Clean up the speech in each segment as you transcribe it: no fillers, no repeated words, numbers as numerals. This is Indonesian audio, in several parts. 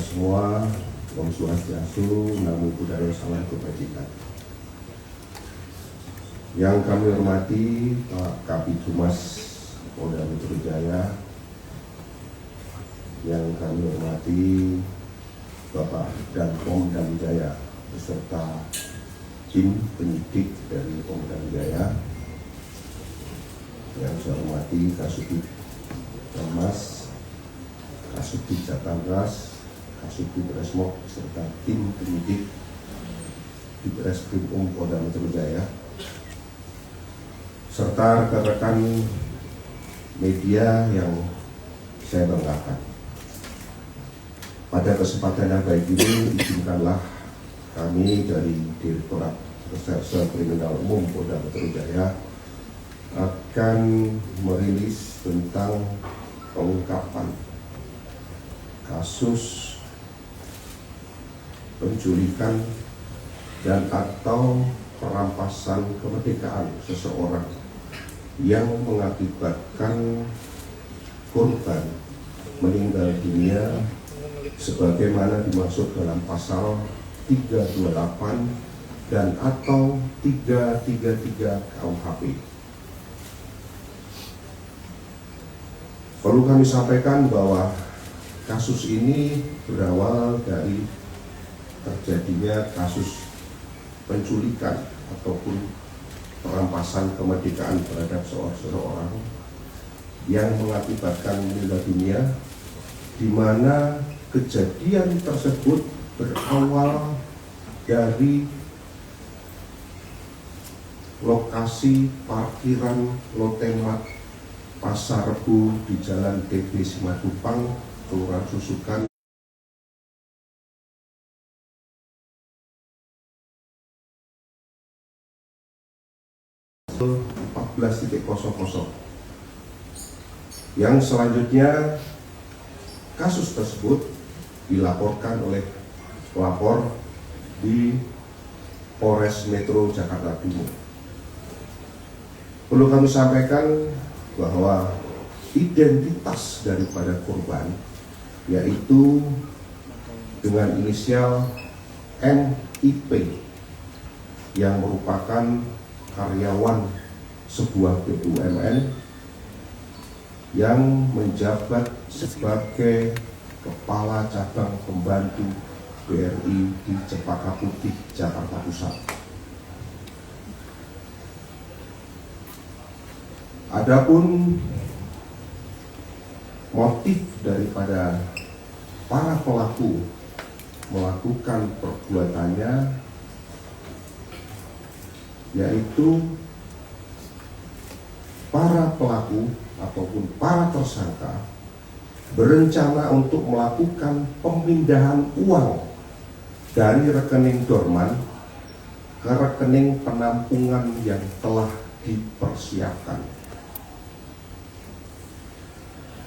semua, Om Swastiastu, Namo Buddhaya, Salam Kebajikan. Yang kami hormati Pak Kabid Humas Polda Metro Jaya, yang kami hormati Bapak Danpom Dam Jaya beserta tim penyidik dari Polda Jaya, yang saya hormati Kasubdit Mas, Kasubdit Jatangras, Kasubdit Resmob serta tim penyidik di Reskrim Polda Metro Jaya, serta rekan-rekan media yang saya banggakan. Pada kesempatan yang baik ini, izinkanlah kami dari Direktorat Reserse Kriminal Umum Polda Metro Jaya akan merilis tentang pengungkapan kasus penculikan dan atau perampasan kemerdekaan seseorang yang mengakibatkan korban meninggal dunia sebagaimana dimaksud dalam pasal 328 dan atau 333 KUHP. Perlu kami sampaikan bahwa kasus ini berawal dari terjadinya kasus penculikan ataupun perampasan kemerdekaan terhadap seseorang yang mengakibatkan meninggal dunia, di mana kejadian tersebut berawal dari lokasi parkiran Lotemat Pasar Rebo di Jalan TB Simatupang, Kelurahan Susukan, 14.00. Yang selanjutnya kasus tersebut dilaporkan oleh pelapor di Polres Metro Jakarta Timur. Perlu kami sampaikan bahwa identitas daripada korban yaitu dengan inisial NIP yang merupakan karyawan sebuah BUMN yang menjabat sebagai Kepala Cabang Pembantu BRI di Cempaka Putih, Jakarta Pusat. Adapun motif daripada para pelaku melakukan perbuatannya yaitu para pelaku ataupun para tersangka berencana untuk melakukan pemindahan uang dari rekening dorman ke rekening penampungan yang telah dipersiapkan.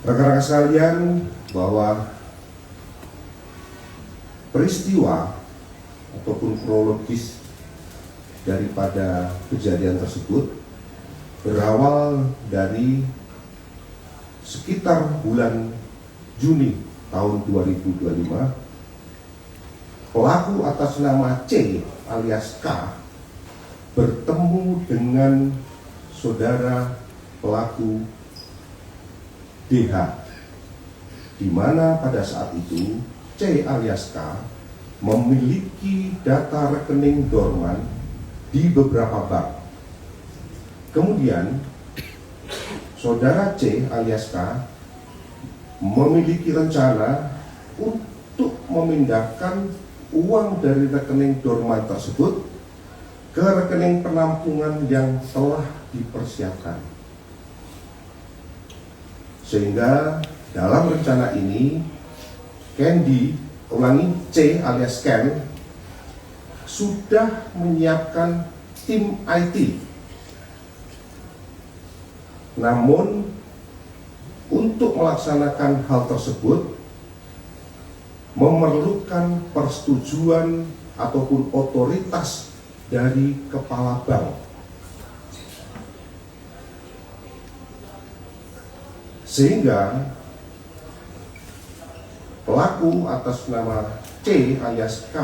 Rekan-rekan sekalian, bahwa peristiwa ataupun kronologis daripada kejadian tersebut berawal dari sekitar bulan Juni tahun 2025. Pelaku atas nama C alias K bertemu dengan saudara pelaku DH, di mana pada saat itu C alias K memiliki data rekening dorman di beberapa bank. Kemudian saudara C alias K memiliki rencana untuk memindahkan uang dari rekening dorman tersebut ke rekening penampungan yang telah dipersiapkan. Sehingga dalam rencana ini C alias Ken sudah menyiapkan tim IT. Namun untuk melaksanakan hal tersebut memerlukan persetujuan ataupun otoritas dari kepala bank. Sehingga pelaku atas nama C alias K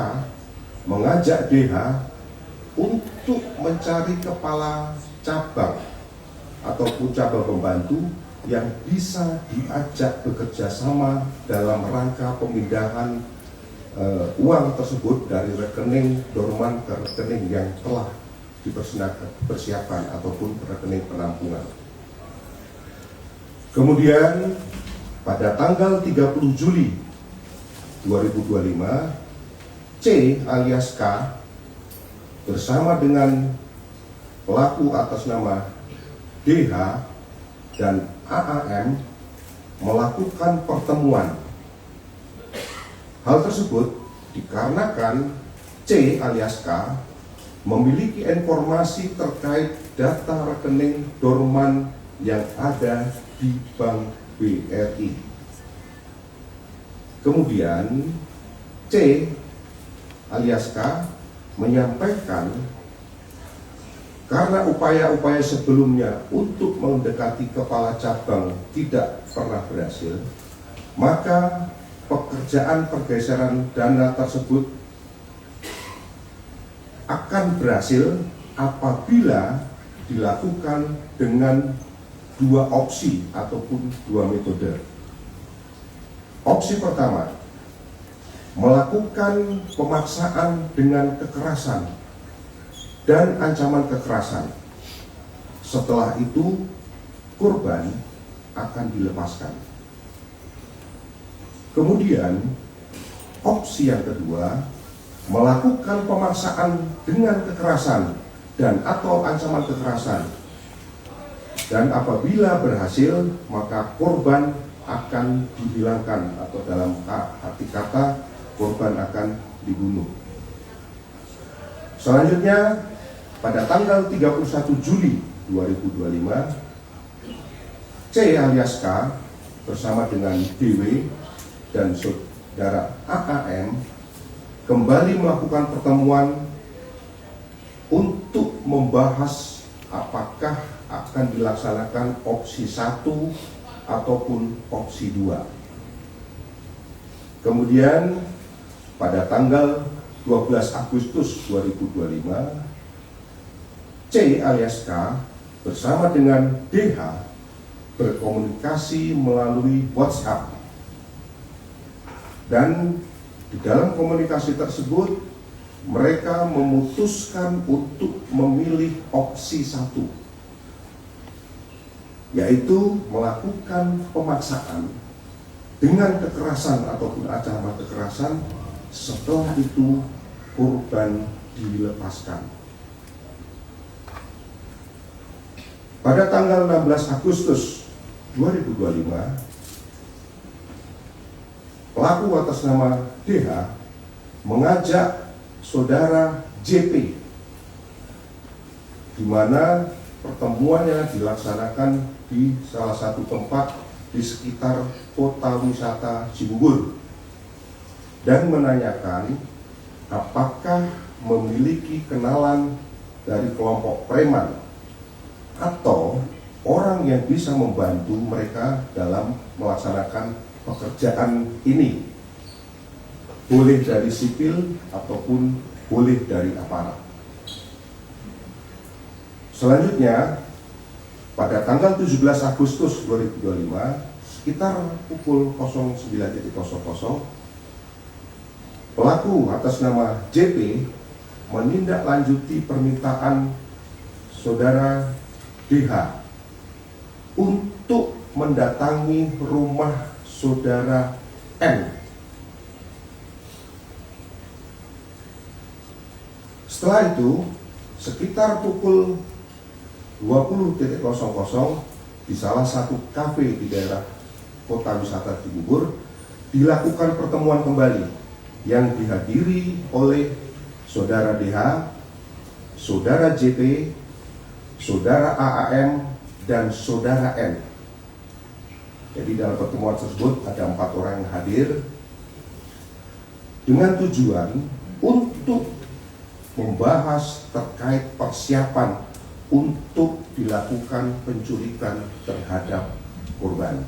mengajak DH untuk mencari kepala cabang ataupun cabang pembantu yang bisa diajak bekerja sama dalam rangka pemindahan uang tersebut dari rekening dorman ke rekening yang telah dipersiapkan ataupun rekening penampungan. Kemudian pada tanggal 30 Juli 2025, C alias K bersama dengan pelaku atas nama DH dan AAM melakukan pertemuan. Hal tersebut dikarenakan C alias K memiliki informasi terkait data rekening dorman yang ada di Bank BRI. Kemudian C alias K menyampaikan karena upaya-upaya sebelumnya untuk mendekati kepala cabang tidak pernah berhasil, maka pekerjaan pergeseran dana tersebut akan berhasil apabila dilakukan dengan dua opsi ataupun dua metode. Opsi pertama, melakukan pemaksaan dengan kekerasan dan ancaman kekerasan. Setelah itu, korban akan dilepaskan. Kemudian, opsi yang kedua, melakukan pemaksaan dengan kekerasan dan atau ancaman kekerasan. Dan apabila berhasil, maka korban akan dihilangkan atau dalam arti kata korban akan dibunuh. Selanjutnya, pada tanggal 31 Juli 2025, C alias K bersama dengan DW dan saudara AAM kembali melakukan pertemuan untuk membahas apakah akan dilaksanakan opsi 1 ataupun opsi 2. Kemudian pada tanggal 12 Agustus 2025, C alias K bersama dengan DH berkomunikasi melalui WhatsApp. Dan di dalam komunikasi tersebut, mereka memutuskan untuk memilih opsi 1, yaitu melakukan pemaksaan dengan kekerasan ataupun ancaman kekerasan. Setelah itu korban dilepaskan. Pada tanggal 16 Agustus 2025, pelaku atas nama DH mengajak saudara JP, di mana pertemuannya dilaksanakan di salah satu tempat di sekitar kota wisata Cibubur, dan menanyakan apakah memiliki kenalan dari kelompok preman atau orang yang bisa membantu mereka dalam melaksanakan pekerjaan ini, boleh dari sipil ataupun boleh dari aparat. Selanjutnya, pada tanggal 17 Agustus 2025, sekitar pukul 09.00, pelaku atas nama JP menindaklanjuti permintaan saudara DH untuk mendatangi rumah saudara N. Setelah itu, sekitar pukul 20.00 di salah satu kafe di daerah kota wisata Cibubur dilakukan pertemuan kembali yang dihadiri oleh saudara DH, saudara JP, saudara AAM, dan saudara N. Jadi dalam pertemuan tersebut ada 4 orang yang hadir dengan tujuan untuk membahas terkait persiapan untuk dilakukan penculikan terhadap korban.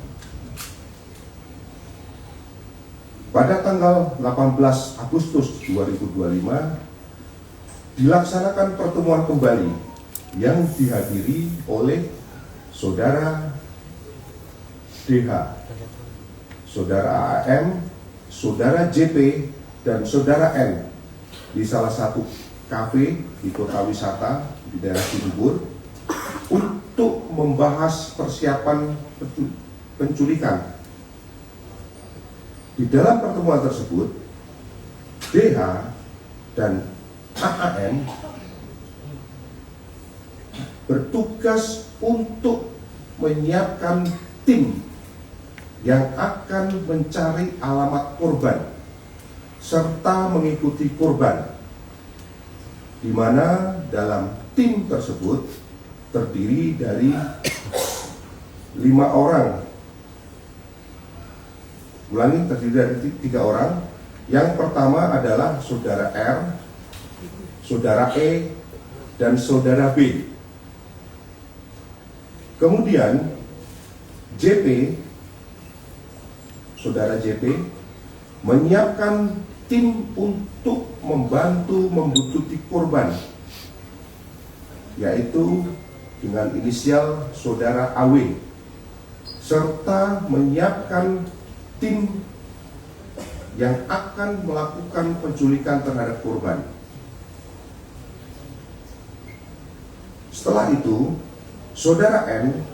pada tanggal 18 Agustus 2025 dilaksanakan pertemuan kembali yang dihadiri oleh Saudara DH, Saudara AM, Saudara JP, dan Saudara N di salah satu kafe di kota wisata di daerah Cibubur untuk membahas persiapan penculikan. Di dalam pertemuan tersebut, DH dan AAM bertugas untuk menyiapkan tim yang akan mencari alamat korban serta mengikuti korban, di mana dalam tim tersebut terdiri dari 5 orang. Ulangi, terdiri dari 3 orang. Yang pertama adalah Saudara R, Saudara E, dan Saudara B. Kemudian JP, Saudara JP, menyiapkan tim untuk membantu membuntuti korban, yaitu dengan inisial Saudara AW, serta menyiapkan tim yang akan melakukan penculikan terhadap korban. Setelah itu, Saudara N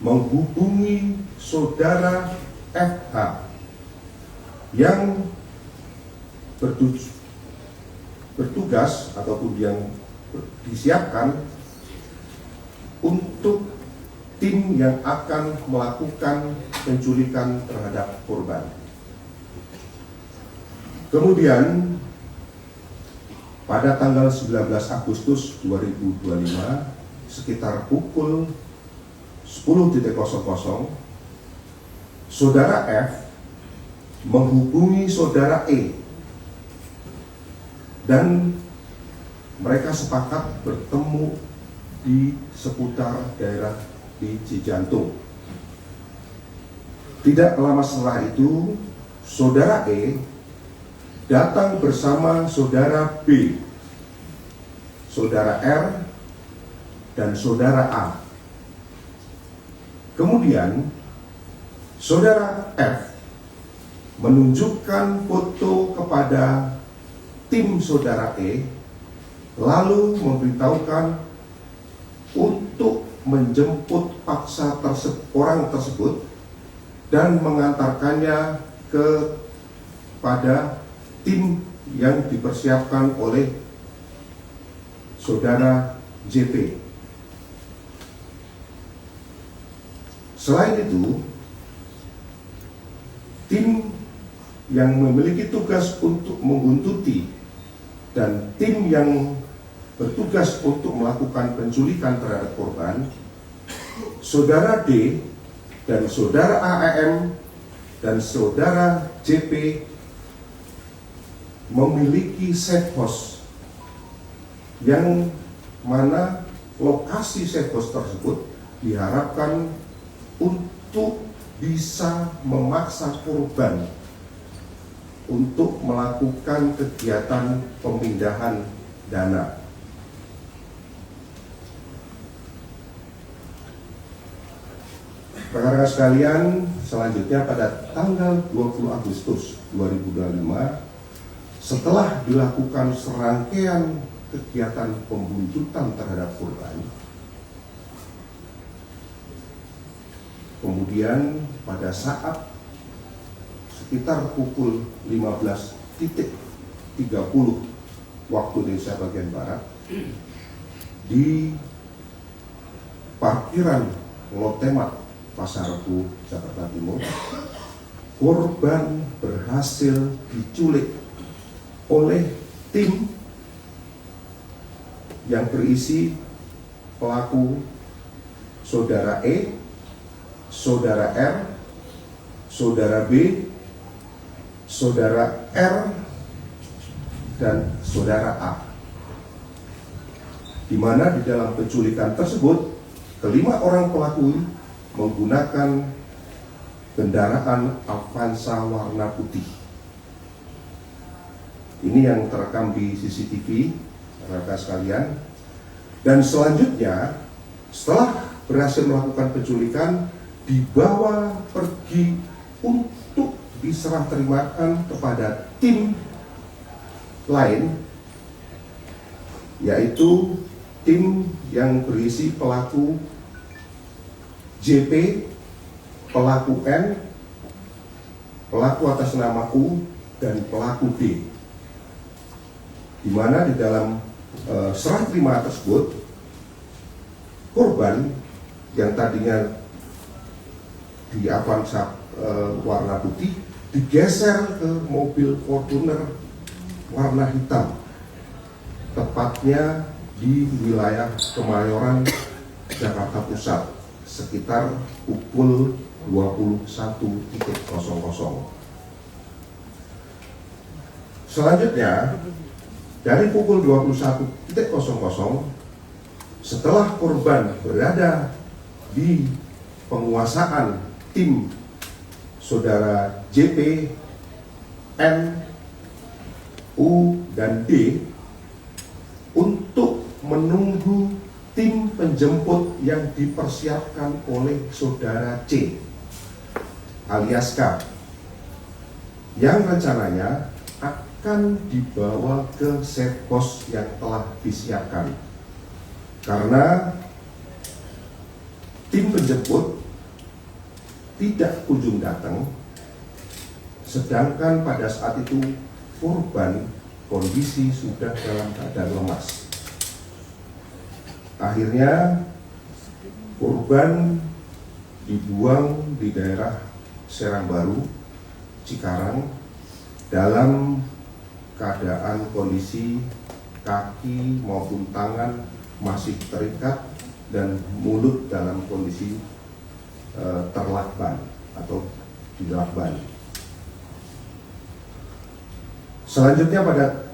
menghubungi Saudara FH yang bertugas ataupun yang disiapkan untuk tim yang akan melakukan penculikan terhadap korban. Kemudian pada tanggal 19 Agustus 2025 sekitar pukul 10.00 Saudara F menghubungi Saudara E dan mereka sepakat bertemu di seputar daerah di Cijantung. Tidak lama setelah itu, Saudara E datang bersama Saudara B, Saudara R, dan Saudara A. Kemudian, Saudara F menunjukkan foto kepada tim Saudara E, lalu memberitahukan untuk menjemput paksa orang tersebut dan mengantarkannya kepada tim yang dipersiapkan oleh Saudara JP. Selain itu, tim yang memiliki tugas untuk membuntuti dan tim yang bertugas untuk melakukan penculikan terhadap korban, Saudara D dan Saudara AAM dan Saudara JP memiliki safe house, yang mana lokasi safe house tersebut diharapkan untuk bisa memaksa korban untuk melakukan kegiatan pemindahan dana. Rekan-rekan sekalian, selanjutnya pada tanggal 20 Agustus 2025, setelah dilakukan serangkaian kegiatan pembuntutan terhadap korban, kemudian pada saat sekitar pukul 15.30 waktu Indonesia bagian Barat, di parkiran Lotemat Pasar Rebo, Jakarta Timur, korban berhasil diculik oleh tim yang berisi pelaku Saudara E, Saudara R, Saudara B, Saudara R, dan Saudara A, di mana di dalam penculikan tersebut kelima orang pelaku menggunakan kendaraan Avanza warna putih. Ini yang terekam di CCTV, rekan sekalian. Dan selanjutnya, setelah berhasil melakukan penculikan, dibawa pergi untuk diserah terimakan kepada tim lain, yaitu tim yang berisi pelaku JP, pelaku N, pelaku atas namaku, dan pelaku D. Di mana di dalam serah terima tersebut, korban yang tadinya di Avanza warna putih digeser ke mobil Fortuner warna hitam, tepatnya di wilayah Kemayoran, Jakarta Pusat, sekitar pukul 21.00. Selanjutnya, dari pukul 21.00, setelah korban berada di penguasaan tim saudara JP, N, U, dan D, untuk menunggu tim penjemput yang dipersiapkan oleh saudara C alias K, yang rencananya akan dibawa ke set pos yang telah disiapkan. Karena tim penjemput tidak kunjung datang, sedangkan pada saat itu korban kondisi sudah dalam keadaan lemas. Akhirnya korban dibuang di daerah Serang Baru, Cikarang, dalam keadaan kondisi kaki maupun tangan masih terikat dan mulut dalam kondisi terlakban atau dilakban. Selanjutnya pada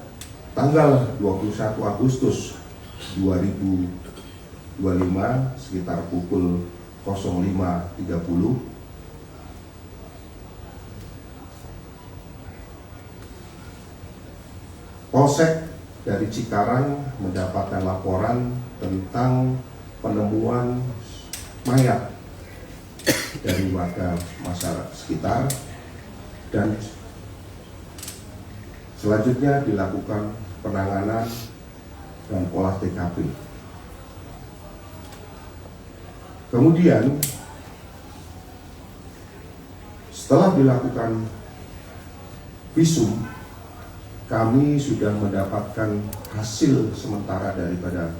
tanggal 21 Agustus 2025 sekitar pukul 05.30, Polsek dari Cikarang mendapatkan laporan tentang penemuan mayat dari warga masyarakat sekitar, dan selanjutnya dilakukan penanganan dan olah TKP. Kemudian setelah dilakukan visum, kami sudah mendapatkan hasil sementara daripada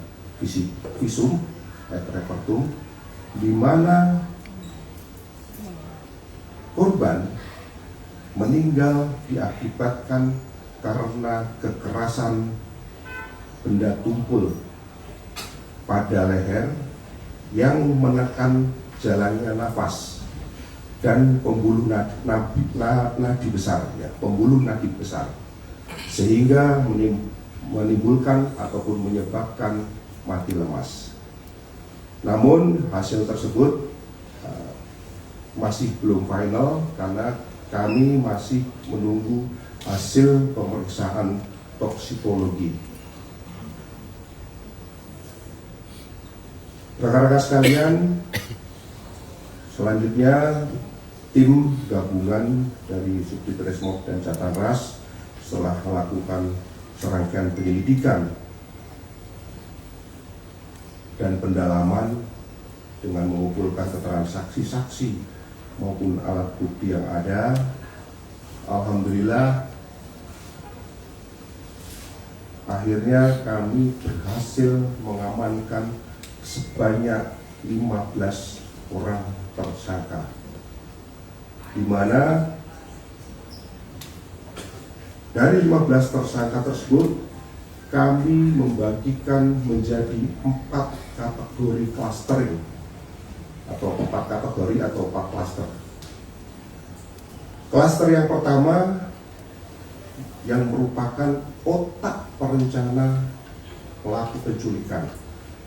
visum et repertum, di mana korban meninggal diakibatkan karena kekerasan benda tumpul pada leher yang menekan jalannya nafas dan pembuluh nadi besar, pembuluh nadi besar, sehingga menimbulkan ataupun menyebabkan mati lemas. Namun hasil tersebut masih belum final karena kami masih menunggu hasil pemeriksaan toksikologi. Rekan-rekan sekalian, selanjutnya tim gabungan dari Subditresmob dan Jatanras setelah melakukan serangkaian penyelidikan dan pendalaman dengan mengumpulkan keterangan saksi-saksi maupun alat bukti yang ada, alhamdulillah akhirnya kami berhasil mengamankan sebanyak 15 orang tersangka, di mana dari 15 tersangka tersebut kami membagikan menjadi 4 kategori clustering atau 4 kategori atau 4 klaster. Klaster yang pertama yang merupakan otak perencana pelaku penculikan,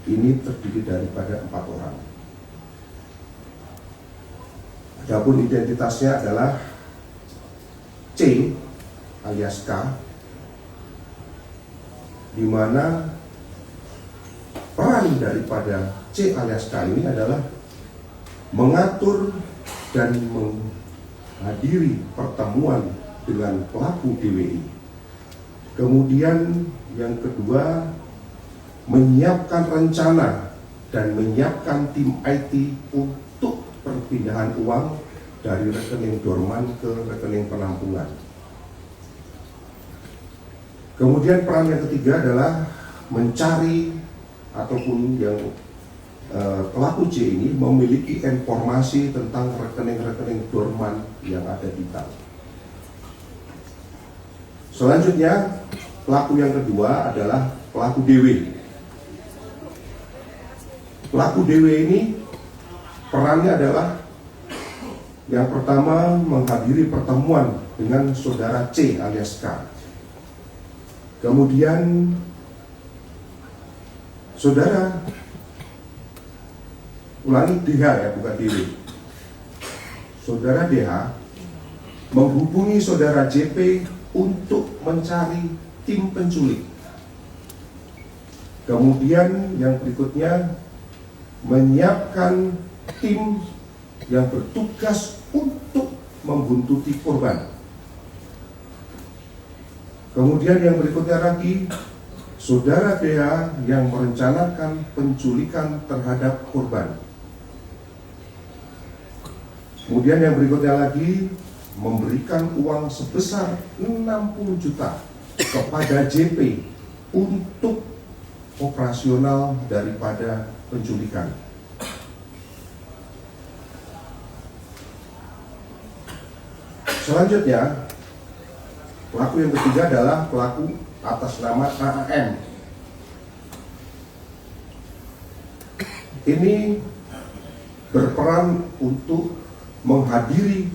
ini terdiri daripada 4 orang. Adapun identitasnya adalah C alias K, di mana peran daripada C alias K ini adalah mengatur dan menghadiri pertemuan dengan pelaku DWI. Kemudian yang kedua, menyiapkan rencana dan menyiapkan tim IT untuk perpindahan uang dari rekening dorman ke rekening penampungan. Kemudian peran yang ketiga adalah mencari ataupun yang pelaku C ini memiliki informasi tentang rekening-rekening dorman yang ada di bank. Selanjutnya, pelaku yang kedua adalah pelaku DW. Pelaku DW ini perannya adalah yang pertama menghadiri pertemuan dengan saudara C alias K. Kemudian saudara DH ya, bukan DW. Saudara DH menghubungi saudara JP untuk mencari tim penculik. Kemudian yang berikutnya menyiapkan tim yang bertugas untuk membuntuti korban. Kemudian yang berikutnya lagi, saudara DH yang merencanakan penculikan terhadap korban. Kemudian yang berikutnya lagi, memberikan uang sebesar 60 juta kepada JP untuk operasional daripada penculikan. Selanjutnya, pelaku yang ketiga adalah pelaku atas nama AAM. Ini berperan untuk menghadiri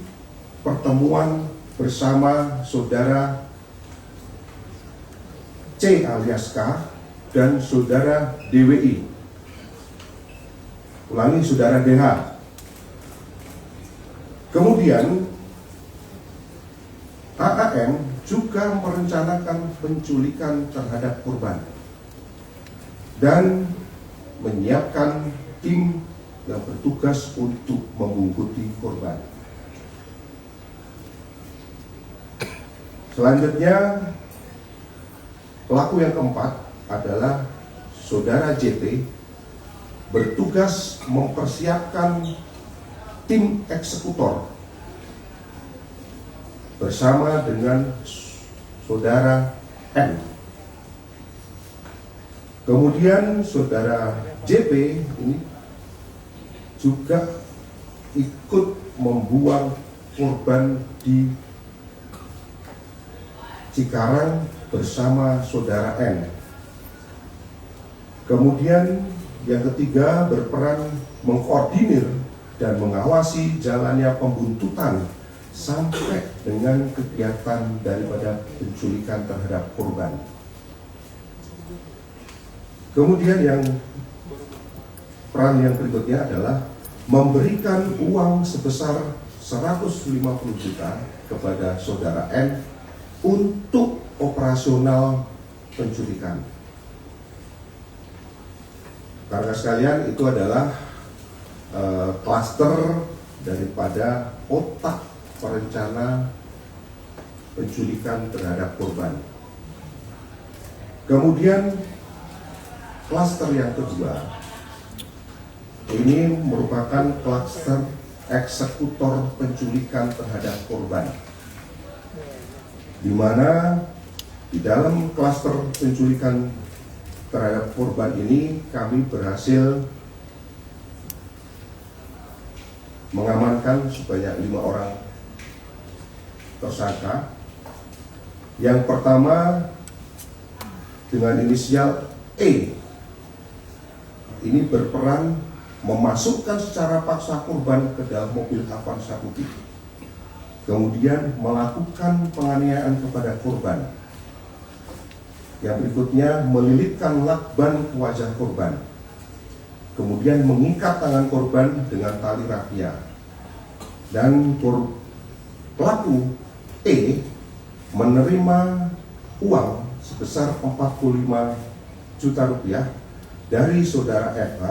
pertemuan bersama saudara C alias K dan saudara DWI. Ulangi, saudara DH. Kemudian AAM juga merencanakan penculikan terhadap korban dan menyiapkan tim yang bertugas untuk membungkuti korban. Selanjutnya, pelaku yang keempat adalah saudara JT bertugas mempersiapkan tim eksekutor bersama dengan saudara M. Kemudian saudara JP ini juga ikut membuang korban di Cikarang bersama saudara N. Kemudian yang ketiga berperan mengkoordinir dan mengawasi jalannya pembuntutan sampai dengan kegiatan daripada penculikan terhadap korban. Kemudian yang peran yang berikutnya adalah memberikan uang sebesar 150 juta kepada saudara N untuk operasional penculikan. Karena sekalian, itu adalah klaster daripada otak perencana penculikan terhadap korban. Kemudian klaster yang kedua ini merupakan klaster eksekutor penculikan terhadap korban, di mana di dalam klaster penculikan terhadap korban ini kami berhasil mengamankan sebanyak 5 orang tersangka. Yang pertama dengan inisial E, ini berperan memasukkan secara paksa korban ke dalam mobil Avanza putih, kemudian melakukan penganiayaan kepada korban. Yang berikutnya melilitkan lakban ke wajah korban, kemudian mengikat tangan korban dengan tali rafia. dan pelaku E menerima uang sebesar 45 juta rupiah dari saudara FH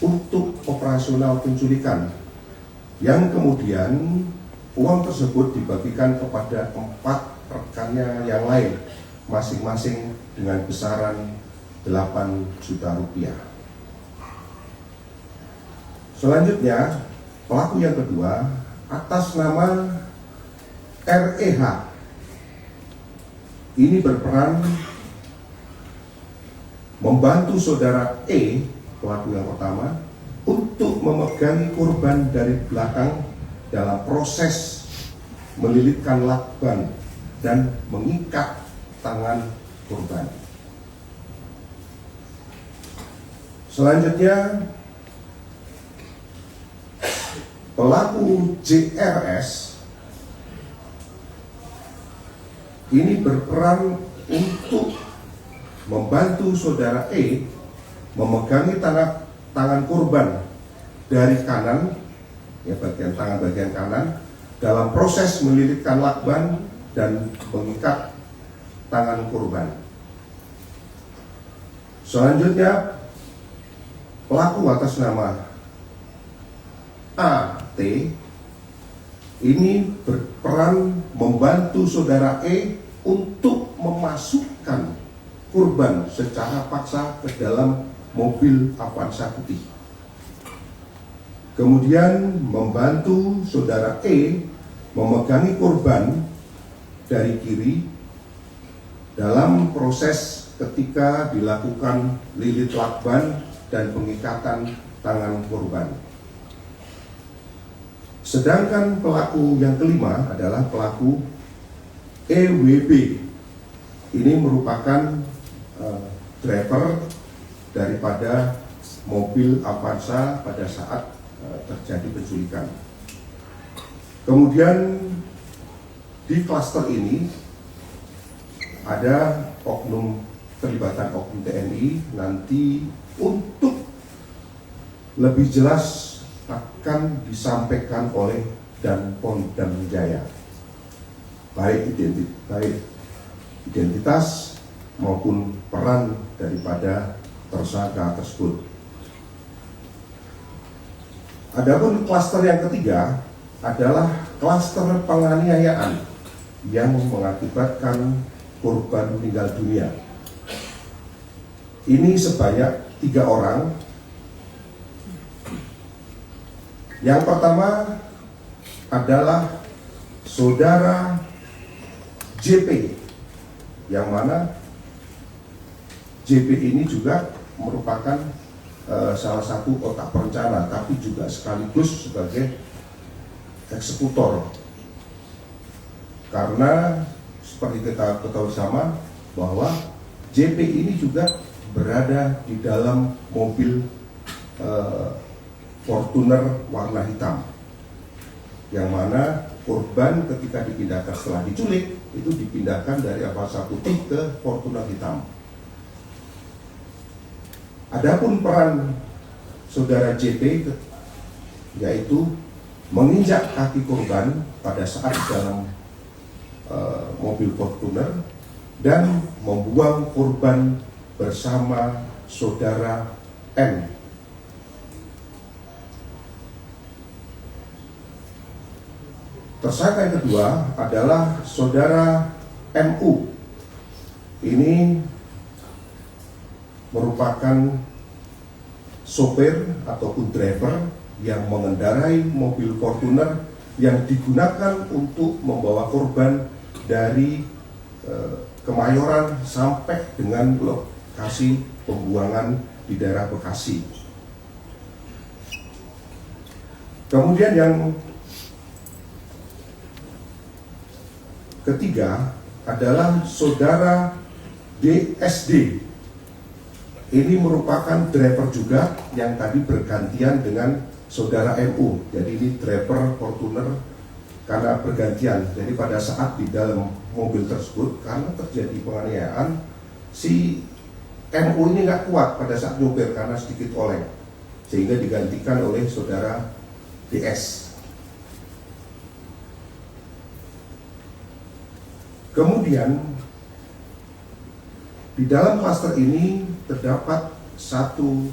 untuk operasional penculikan, yang kemudian uang tersebut dibagikan kepada 4 rekannya yang lain, masing-masing dengan besaran 8 juta rupiah. Selanjutnya, pelaku yang kedua atas nama REH ini berperan membantu saudara E, pelaku yang pertama, untuk memegangi korban dari belakang dalam proses melilitkan lakban dan mengikat tangan korban. Selanjutnya, pelaku JRS ini berperan untuk membantu saudara E memegangi tangan korban dari kanan, ya bagian tangan bagian kanan, dalam proses melilitkan lakban dan mengikat tangan korban. Selanjutnya, pelaku atas nama AT ini berperan membantu saudara E untuk memasukkan korban secara paksa ke dalam mobil Avanza putih. Kemudian membantu saudara E memegangi korban dari kiri dalam proses ketika dilakukan lilit lakban dan pengikatan tangan korban. Sedangkan pelaku yang kelima adalah pelaku EWB. Ini merupakan driver daripada mobil Avanza pada saat terjadi penculikan. Kemudian di klaster ini ada terlibatan oknum TNI. Nanti untuk lebih jelas akan disampaikan oleh Danpom Jaya, baik identitas maupun peran daripada tersangka tersebut. Adapun klaster yang ketiga adalah klaster penganiayaan yang mengakibatkan korban meninggal dunia. Ini sebanyak 3 orang. Yang pertama adalah saudara JP, yang mana JP ini juga merupakan salah satu otak perencana, tapi juga sekaligus sebagai eksekutor. Karena seperti kita ketahui sama bahwa JP ini juga berada di dalam mobil Fortuner warna hitam, yang mana korban ketika dipindahkan setelah diculik itu dipindahkan dari Avanza putih ke Fortuner hitam. Adapun peran saudara JP yaitu menginjak kaki korban pada saat dalam mobil Fortuner dan membuang korban bersama saudara M. Tersangka yang kedua adalah saudara MU. Ini merupakan sopir ataupun driver yang mengendarai mobil Fortuner yang digunakan untuk membawa korban dari Kemayoran sampai dengan lokasi pembuangan di daerah Bekasi. Kemudian yang ketiga adalah saudara DSD. Ini merupakan driver juga yang tadi bergantian dengan saudara MU. Jadi ini driver Fortuner karena bergantian. Jadi pada saat di dalam mobil tersebut karena terjadi penganiayaan, si MU ini nggak kuat pada saat nyopir karena sedikit oleng, sehingga digantikan oleh saudara DS. Kemudian di dalam klaster ini terdapat satu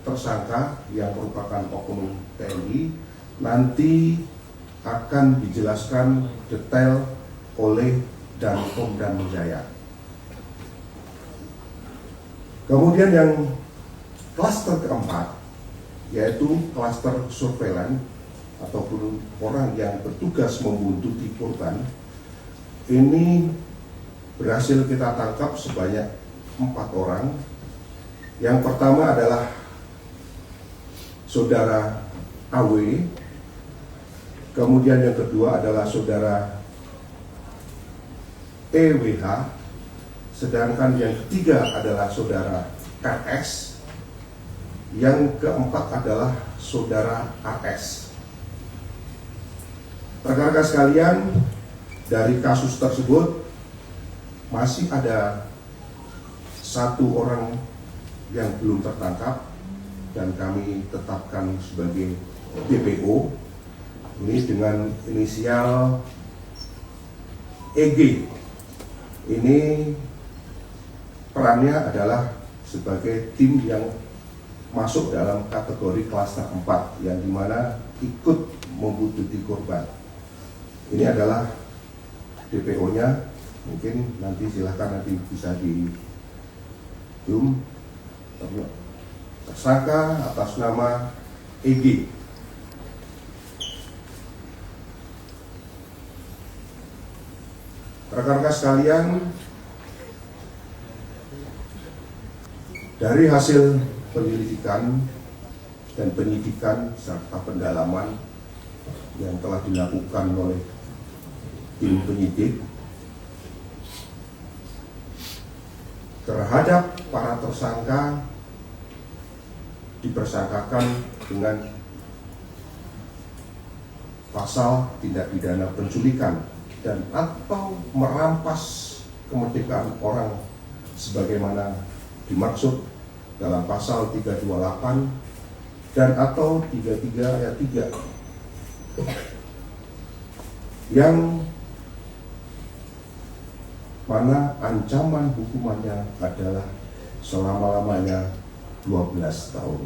tersangka yang merupakan oknum TNI. Nanti akan dijelaskan detail oleh Danpom dan Jaya. Kemudian yang klaster keempat yaitu klaster surveillance ataupun orang yang bertugas membuntuti korban. Ini berhasil kita tangkap sebanyak 4 orang. Yang pertama adalah saudara AW, kemudian yang kedua adalah saudara EWH, sedangkan yang ketiga adalah saudara RS, yang keempat adalah saudara AS. Rekan-rekan sekalian, dari kasus tersebut masih ada 1 orang yang belum tertangkap dan kami tetapkan sebagai DPO. Ini dengan inisial EG. Ini perannya adalah sebagai tim yang masuk dalam kategori klaster 4 yang dimana ikut membuntuti korban. Ini adalah DPO-nya. Mungkin nanti silahkan nanti bisa di zoom. Tersangka atas nama EG. Rekan-rekan sekalian, dari hasil penyelidikan dan penyidikan serta pendalaman yang telah dilakukan oleh tim penyidik terhadap para tersangka dipersangkakan dengan pasal tindak pidana penculikan dan atau merampas kemerdekaan orang sebagaimana dimaksud dalam pasal 328 dan atau 33 ayat 3 yang mana ancaman hukumannya adalah selama-lamanya 12 tahun.